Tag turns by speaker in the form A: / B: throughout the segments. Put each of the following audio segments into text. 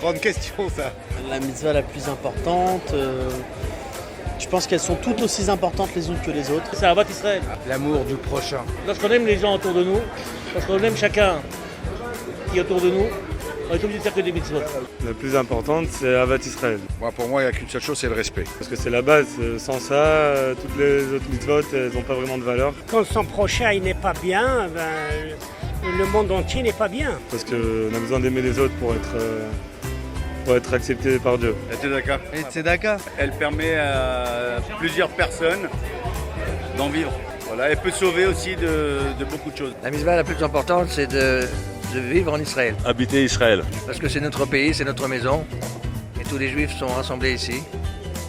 A: grande question, ça.
B: La mitzvah la plus importante, je pense qu'elles sont toutes aussi importantes les unes que les autres.
C: C'est Ahavat Israël.
A: L'amour du prochain.
C: Lorsqu'on aime les gens autour de nous, lorsqu'on aime chacun qui est autour de nous, on est obligé de faire que des mitzvot.
D: La plus importante, c'est Ahavat Israël.
E: Pour moi, il n'y a qu'une seule chose, c'est le respect.
D: Parce que c'est la base. Sans ça, toutes les autres mitzvot, elles n'ont pas vraiment de valeur.
F: Quand son prochain il n'est pas bien, le monde entier n'est pas bien.
D: Parce qu'on a besoin d'aimer les autres pour être accepté par Dieu.
E: Et Tzedaka.
G: Elle permet à plusieurs personnes d'en vivre. Voilà, elle peut sauver aussi de beaucoup de choses.
H: La mitzvah la plus importante, c'est de vivre en Israël.
I: Habiter Israël.
H: Parce que c'est notre pays, c'est notre maison. Et tous les juifs sont rassemblés ici.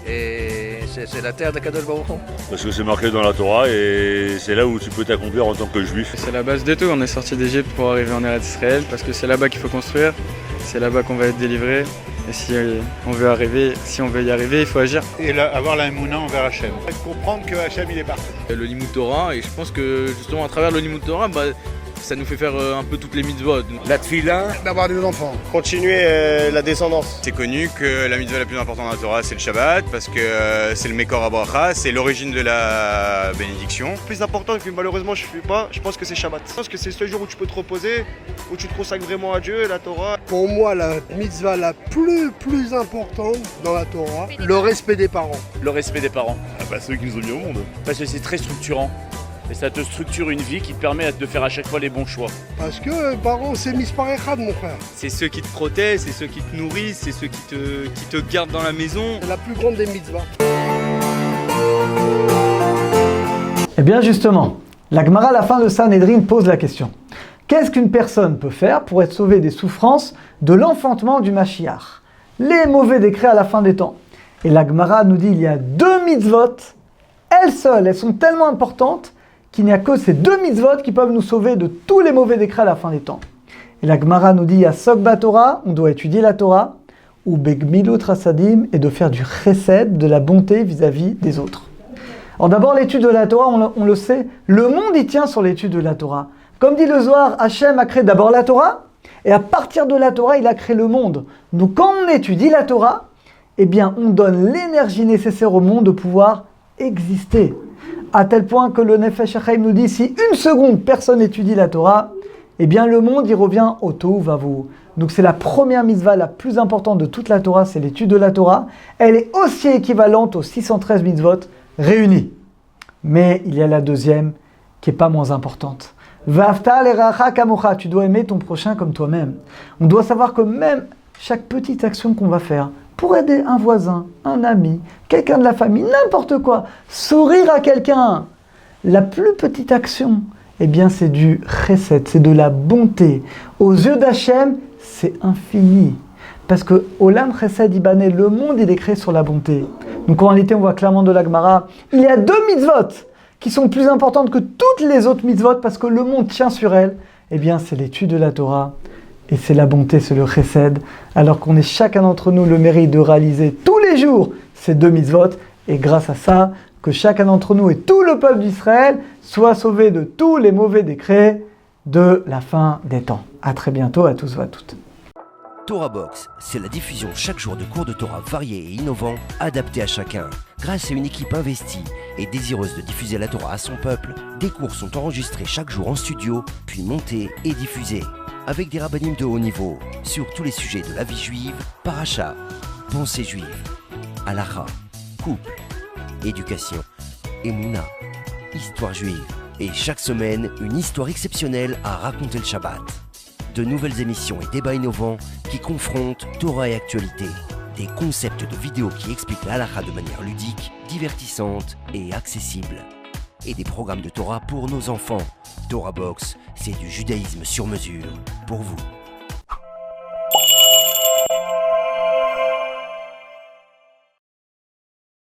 H: Et c'est la terre de Kadosh Baruch Hu.
I: Parce que c'est marqué dans la Torah et c'est là où tu peux t'accomplir en tant que juif.
D: C'est la base de tout. On est sorti d'Égypte pour arriver en Eretz Israël parce que c'est là-bas qu'il faut construire. C'est là-bas qu'on va être délivré. Et si on veut y arriver, il faut agir.
A: Et là, avoir la Emouna envers Hachem. Comprendre que Hachem, il est parfait.
J: Le Limud Torah, et je pense que justement à travers le Limud Torah, ça nous fait faire un peu toutes les mitzvot.
E: La tefila, d'avoir des enfants.
A: Continuer la descendance.
K: C'est connu que la mitzvah la plus importante dans la Torah, c'est le Shabbat, parce que c'est le Mekor HaBracha, c'est l'origine de la bénédiction.
L: Le plus important, que malheureusement je ne fais pas, je pense que c'est Shabbat. Je pense que c'est ce jour où tu peux te reposer, où tu te consacres vraiment à Dieu, la Torah.
M: Pour moi, la mitzvah la plus importante dans la Torah, le respect des parents.
N: Le respect des parents.
I: Ceux qui nous ont mis au monde.
N: Parce que c'est très structurant. Et ça te structure une vie qui te permet de faire à chaque fois les bons choix.
M: Parce que parents, c'est mispar echad, mon frère.
O: C'est ceux qui te protègent, c'est ceux qui te nourrissent, c'est ceux qui te gardent dans la maison.
M: C'est la plus grande des mitzvahs.
P: Eh bien justement, la Gemara à la fin de Sanhedrin pose la question. Qu'est-ce qu'une personne peut faire pour être sauvée des souffrances de l'enfantement du Mashiach? Les mauvais décrets à la fin des temps. Et la Gemara nous dit il y a 2 mitzvot, elles seules, elles sont tellement importantes qu'il n'y a que ces 2 mitzvot qui peuvent nous sauver de tous les mauvais décrets à la fin des temps. Et la Gemara nous dit à Sokba Torah, on doit étudier la Torah, ou Begmilut Rasadim, et de faire du chesed, de la bonté vis-à-vis des autres. Alors d'abord l'étude de la Torah, on le sait, le monde y tient sur l'étude de la Torah. Comme dit le Zohar, Hachem a créé d'abord la Torah, et à partir de la Torah, il a créé le monde. Donc quand on étudie la Torah, eh bien on donne l'énergie nécessaire au monde de pouvoir exister. À tel point que le Nefesh HaChaim nous dit, si une seconde personne étudie la Torah, eh bien le monde y revient au tohu vabohu. Donc c'est la première mitzvah la plus importante de toute la Torah, c'est l'étude de la Torah. Elle est aussi équivalente aux 613 mitzvot réunis. Mais il y a la deuxième qui n'est pas moins importante. Va'afta l'eracha kamocha, tu dois aimer ton prochain comme toi-même. On doit savoir que même chaque petite action qu'on va faire, pour aider un voisin, un ami, quelqu'un de la famille, n'importe quoi, sourire à quelqu'un, la plus petite action, eh bien c'est du chesed, c'est de la bonté. Aux yeux d'Hachem, c'est infini. Parce que Olam Chesed Ibané, le monde il est créé sur la bonté. Donc en réalité on voit clairement de la Gemara, il y a 2 mitzvot qui sont plus importantes que toutes les autres mitzvot parce que le monde tient sur elles. Eh bien c'est l'étude de la Torah. Et c'est la bonté, c'est le chesed, alors qu'on est chacun d'entre nous le mérite de réaliser tous les jours ces 2 mitzvot, et grâce à ça, que chacun d'entre nous et tout le peuple d'Israël soit sauvé de tous les mauvais décrets de la fin des temps. À très bientôt à tous et à toutes.
Q: Torah Box, c'est la diffusion chaque jour de cours de Torah variés et innovants, adaptés à chacun. Grâce à une équipe investie et désireuse de diffuser la Torah à son peuple, des cours sont enregistrés chaque jour en studio, puis montés et diffusés. Avec des rabbinim de haut niveau, sur tous les sujets de la vie juive, paracha, pensée juive, halakha, couple, éducation, émouna, histoire juive. Et chaque semaine, une histoire exceptionnelle à raconter le Shabbat. De nouvelles émissions et débats innovants qui confrontent Torah et actualité. Des concepts de vidéos qui expliquent la halakha de manière ludique, divertissante et accessible. Et des programmes de Torah pour nos enfants. Torah Box, c'est du judaïsme sur mesure pour vous.